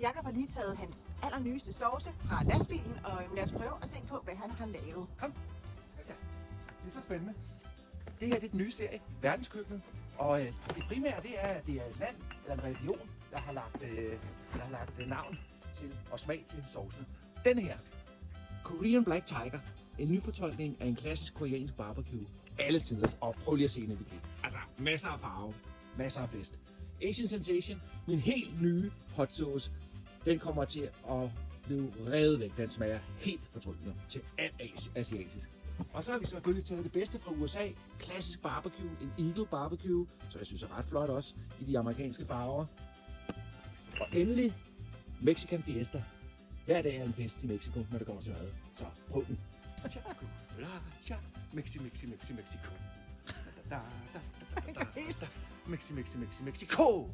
Jakob har lige taget hans allernyeste sauce fra lastbilen, og lad os prøve at se på, hvad han har lavet. Kom. Ja, det er så spændende. Det her det er den nye serie, Verdenskøkkenet. Og det primære det er, at det er et land eller en region, der har lagt navn til og smag til sovsene. Den her, Korean Black Tiger, en nyfortolkning af en klassisk koreansk barbecue. Alle tiders, og prøv lige at se en etikette. Altså, masser af farve, masser af fest. Asian Sensation, min helt nye hot sauce, den kommer til at blive revet væk. Den smager helt fortryllende til alt asiatisk. Og så har vi selvfølgelig taget det bedste fra USA. Klassisk barbecue, en Eagle barbecue, som jeg synes er ret flot også i de amerikanske farver. Og endelig Mexican Fiesta. Hver dag er en fest i Mexico, når det kommer til mad. Så prøv den. Mexico. Mexico.